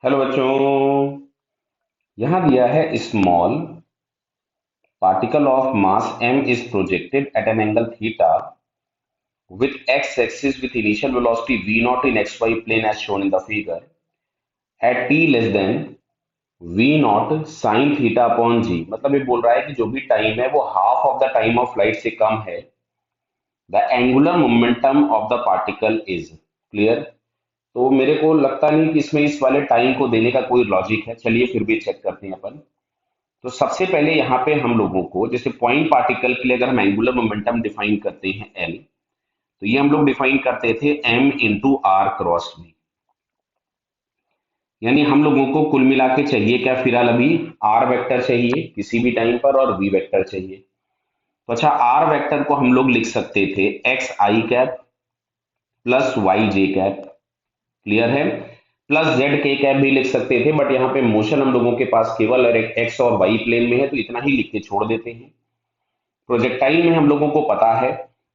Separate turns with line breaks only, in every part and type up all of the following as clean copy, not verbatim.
Hello बच्चों। यहाँ दिया है small particle of mass m is projected at an angle theta with x-axis with initial velocity v naught in xy plane as shown in the figure at t less than v naught sin theta upon g। मतलब ये बोल रहा है कि जो भी time है वो half of the time of light से कम है। The angular momentum of the particle is clear. तो मेरे को लगता नहीं कि इसमें इस वाले टाइम को देने का कोई लॉजिक है। चलिए फिर भी चेक करते हैं अपन। तो सबसे पहले यहाँ पे हम लोगों को जैसे पॉइंट पार्टिकल के लिए अगर हम एंगुलर मोमेंटम डिफाइन करते हैं एल, तो ये हम लोग डिफाइन करते थे M into are cross V. यानी हम लोगों को कुल मिला के चाहिए क्या फिलहाल अभी? आर वेक्टर चाहिए किसी भी टाइम पर और वी वेक्टर चाहिए। तो अच्छा, आर वेक्टर को हम लोग लिख सकते थे x I cap plus Y J cap. Clear है? प्लस जेड के कैप भी लिख सकते थे, बट यहाँ पे मोशन हम लोगों के पास केवल एक्स और वाई प्लेन में है, तो इतना ही लिख के छोड़ देते हैं। प्रोजेक्टाइल में हम लोगों को पता है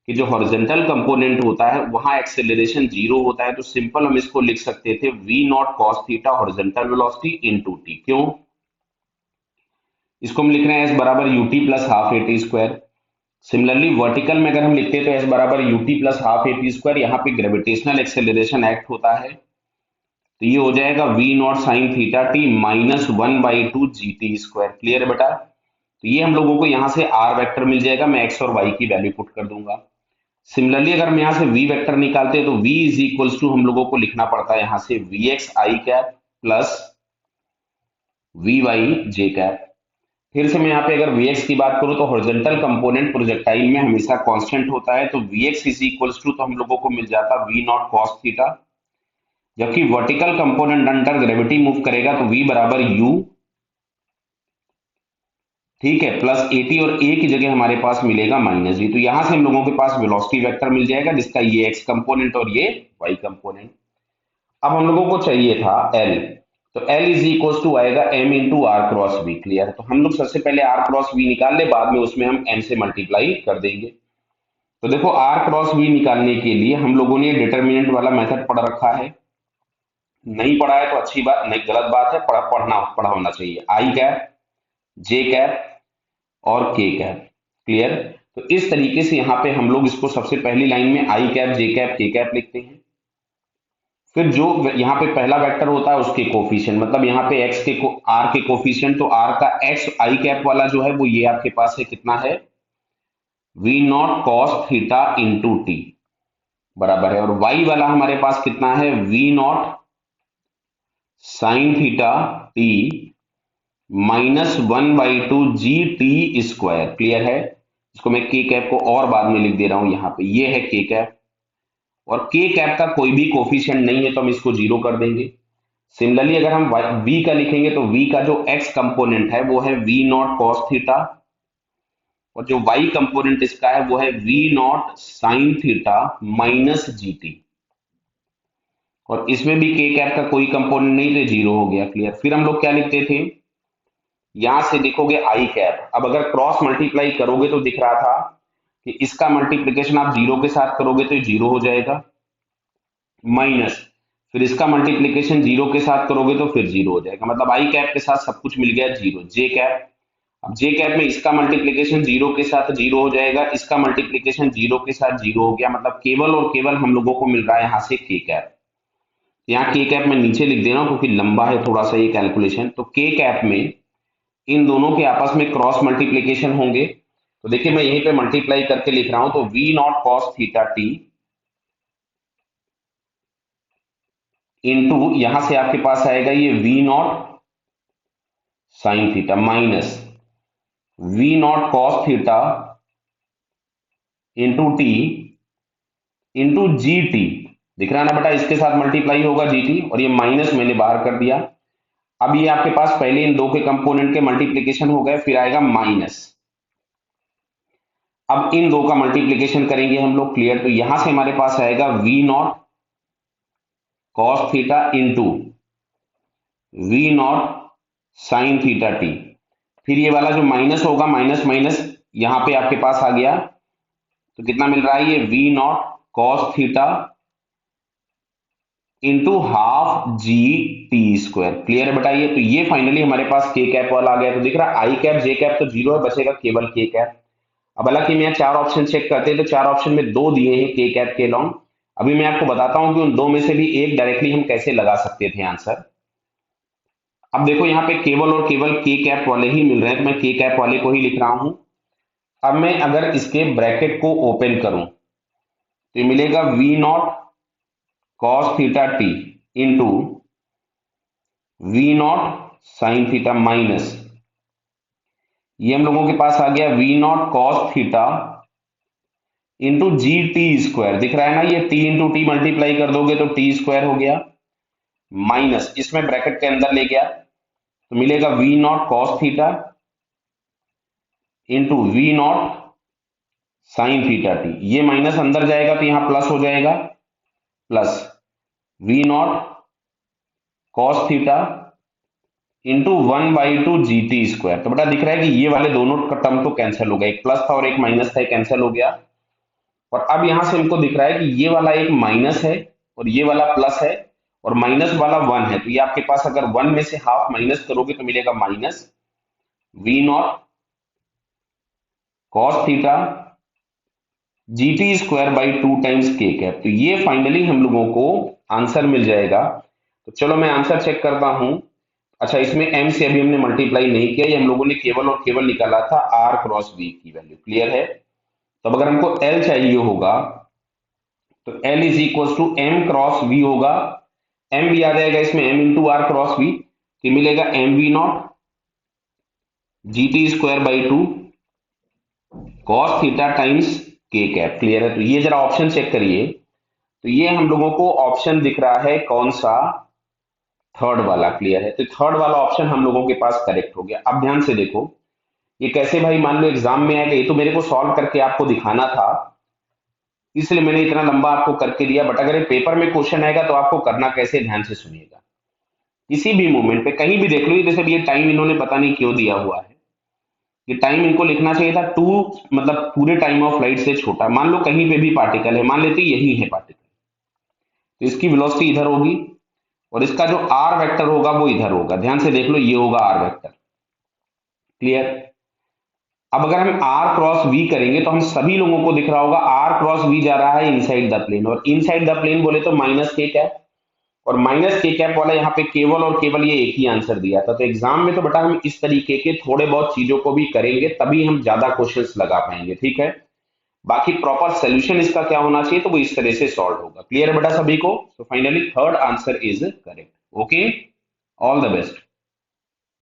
कि जो हॉरिजॉन्टल कंपोनेंट होता है वहां एक्सेलरेशन जीरो होता है, तो सिंपल हम इसको लिख सकते थे V naught cos theta horizontal velocity into T. क्यों? इसको हम लिख रहे हैं एस बराबर U T plus half A T square. Similarly vertical में अगर हम लिखते हैं तो एस बराबर U T plus half A T square, यहाँ पे ग्रेविटेशनल एक्सेलरेशन एक्ट होता है, तो ये हो जाएगा V naught sine theta T minus 1/2 G T square. Clear है बेटा? तो ये हम लोगों को यहाँ से आर वेक्टर मिल जाएगा, मैं एक्स और वाई की वैल्यू पुट कर दूंगा। सिमिलरली अगर हम यहाँ से v वेक्टर निकालते हैं तो v इज इक्वल्स टू हम लोगों को लिखना पड़ता है यहाँ से V X I cap plus V Y J cap. फिर से मैं यहाँ पे अगर vx की बात करूं तो हॉरिजॉन्टल कंपोनेंट प्रोजेक्टाइल में हमेशा कांस्टेंट होता है, तो vx इज इक्वल्स टू तो हम लोगों को मिल जाता v नॉट कॉस थीटा। जबकि vertical component under gravity move करेगा तो v बराबर u, ठीक है, प्लस एटी, और ए की जगह हमारे पास मिलेगा माइनस जी। तो यहां से हम लोगों के पास वेलोसिटी वेक्टर मिल जाएगा जिसका ये एक्स कंपोनेंट और ये वाई कंपोनेंट। अब हम लोगों को चाहिए था एल, तो एल इज इक्वल टू आएगा M into are cross V. Clear है? तो हम लोग सबसे पहले आर क्रॉस वी निकाल ले, बाद में उसमें हम एम से मल्टीप्लाई कर देंगे। तो देखो आर क्रॉस वी निकालने के लिए हम लोगों ने डिटर्मिनेंट वाला मेथड पढ़ रखा है। नहीं पढ़ा है तो अच्छी बात नहीं, गलत बात है, पढ़ा होना चाहिए। आई कैप, जे कैप और के कैप। क्लियर? तो इस तरीके से यहाँ पे हम लोग इसको सबसे पहली लाइन में आई कैप जे कैप के कैप लिखते हैं। फिर जो यहाँ पे पहला वेक्टर होता है उसके कोफिशिएंट, मतलब यहाँ पे एक्स के आर के कोफिशिएंट, तो आर का एक्स आई कैप वाला जो है वो ये आपके पास है, कितना है? V naught cos theta into T बराबर है। और वाई वाला हमारे पास कितना है? V naught sine theta T minus 1/2 G T square. Clear है? इसको मैं के कैप को और बाद में लिख दे रहा हूं, यहाँ पे ये है के कैप, और के कैप का कोई भी कोफिशिएंट नहीं है तो हम इसको जीरो कर देंगे। सिमिलरली अगर हम v का लिखेंगे तो v का जो x कंपोनेंट है वो है v नॉट कॉस थीटा, और जो y कंपोनेंट इसका है वो है v not sine theta minus GT. और इसमें भी k कैप का कोई कंपोनेंट नहीं, तो जीरो हो गया। क्लियर? फिर हम लोग क्या लिखते थे? यहां से देखोगे आई कैप, अब अगर क्रॉस मल्टीप्लाई करोगे तो दिख रहा था कि इसका मल्टीप्लीकेशन आप जीरो के साथ करोगे तो ये जीरो हो जाएगा, माइनस फिर इसका मल्टीप्लीकेशन जीरो के साथ करोगे तो फिर जीरो हो जाएगा। मतलब आई कैप के साथ सब कुछ मिल गया जीरो। जे कैप, अब जे कैप में इसका मल्टीप्लीकेशन जीरो के साथ जीरो हो जाएगा, इसका मल्टीप्लीकेशन जीरो के साथ जीरो हो गया, मतलब केवल और केवल हम लोगों को मिल रहा है यहाँ से के कैप। यहाँ के कैप मैं नीचे लिख दे रहा हूँ क्योंकि लंबा है थोड़ा सा ये कैलकुलेशन। तो के कैप में इन दोनों के आपस में क्रॉस मल्टीप्लीकेशन होंगे, तो देखिए मैं यहीं पे मल्टीप्लाई करके लिख रहा हूं, तो V naught cos theta T into यहां से आपके पास आएगा ये V naught sine theta minus V naught cos theta into T into G T. दिख रहा है ना बेटा? इसके साथ मल्टीप्लाई होगा जी टी, और ये माइनस मैंने बाहर कर दिया। अब ये आपके पास पहले इन दो के कंपोनेंट के मल्टीप्लीकेशन हो गए, फिर आएगा माइनस, अब इन दो का मल्टीप्लीकेशन करेंगे हम लोग। क्लियर? तो यहां से हमारे पास आएगा V naught cos theta into V naught sine theta T. फिर ये वाला जो माइनस होगा, माइनस माइनस यहां पे आपके पास आ गया, तो कितना मिल रहा है? ये V naught cos theta into half G T square. Clear है बताइए। तो ये फाइनली हमारे पास के कैप वाला आ गया। तो दिख रहा आई कैप जे कैप तो जीरो है, बचेगा केवल के कैप। अब हालांकि मैं चार ऑप्शन चेक करते हैं तो चार ऑप्शन में दो दिए हैं के कैप के लॉन्ग। अभी मैं आपको बताता हूं कि उन दो में से भी एक डायरेक्टली हम कैसे लगा सकते थे आंसर। अब देखो यहाँ पे केवल और केवल के कैप वाले ही मिल रहे हैं, तो मैं के कैप वाले को ही लिख रहा हूं। अब मैं अगर इसके ब्रैकेट को ओपन करूं तो ये मिलेगा V naught cos theta T into V naught sine theta minus, ये हम लोगों के पास आ गया V naught cos theta into G T square. दिख रहा है ना, ये टी इंटू टी मल्टीप्लाई कर दोगे तो टी स्क्वायर हो गया, माइनस इसमें ब्रैकेट के अंदर ले गया तो मिलेगा V naught cos theta into V naught sine theta T. ये माइनस अंदर जाएगा तो यहां प्लस हो जाएगा, plus V naught cos theta into 1/2 G T square. तो बेटा दिख रहा है कि ये वाले दोनों का टर्म तो कैंसिल हो गया, एक प्लस था और एक माइनस था, कैंसिल हो गया। और अब यहां से हमको दिख रहा है कि ये वाला एक माइनस है और ये वाला प्लस है और माइनस वाला वन है। तो ये आपके पास अगर वन में से हाफ माइनस करोगे तो मिलेगा minus V naught cos theta G T square by 2 times के कैप। तो ये फाइनली हम लोगों को आंसर मिल जाएगा। तो चलो मैं आंसर चेक करता हूं। अच्छा, इसमें m से अभी हमने मल्टीप्लाई नहीं किया, ये हम लोगों ने केवल और केवल निकाला था r क्रॉस v की वैल्यू। क्लियर है। तो अब अगर हमको l चाहिए होगा तो L is equal to m cross v होगा। एम भी आ जाएगा इसमें, m into are cross v, तो मिलेगा m v not g T square by 2 cos theta times के कैप। क्लियर है। तो ये जरा ऑप्शन चेक करिए। तो ये हम लोगों को ऑप्शन दिख रहा है कौन सा, थर्ड वाला। क्लियर है। तो थर्ड वाला ऑप्शन हम लोगों के पास करेक्ट हो गया। अब ध्यान से देखो ये कैसे भाई, मान लो एग्जाम में आएगा, ये तो मेरे को सॉल्व करके आपको दिखाना था इसलिए मैंने इतना लंबा आपको करके दिया, बट अगर पेपर में क्वेश्चन आएगा तो आपको करना कैसे, ध्यान से सुनिएगा। किसी भी मोमेंट पे कहीं भी देख लो, जैसे ये टाइम इन्होंने पता नहीं क्यों दिया हुआ है, ये टाइम इनको लिखना चाहिए था टू, मतलब पूरे टाइम ऑफ लाइट से छोटा। मान लो कहीं पे भी पार्टिकल है, मान लेते यही है पार्टिकल, तो इसकी वेलोसिटी इधर होगी और इसका जो आर वेक्टर होगा वो इधर होगा। ध्यान से देख लो, ये होगा आर वेक्टर। क्लियर। अब अगर हम आर क्रॉस वी करेंगे तो हम सभी लोगों को दिख रहा होगा आर क्रॉस वी जा रहा है इनसाइड द प्लेन, और इनसाइड द प्लेन बोले तो माइनस के कैप, और माइनस के कैप वाला यहाँ पे केवल और केवल ये एक ही आंसर दिया था। तो एग्जाम में तो बेटा हम इस तरीके के थोड़े बहुत चीजों को भी करेंगे तभी हम ज्यादा क्वेश्चंस लगा पाएंगे। ठीक है। बाकी प्रॉपर सोल्यूशन इसका क्या होना चाहिए तो वो इस तरह से सॉल्व होगा। क्लियर है बेटा सभी को। तो finally third answer is correct. Okay, all the best.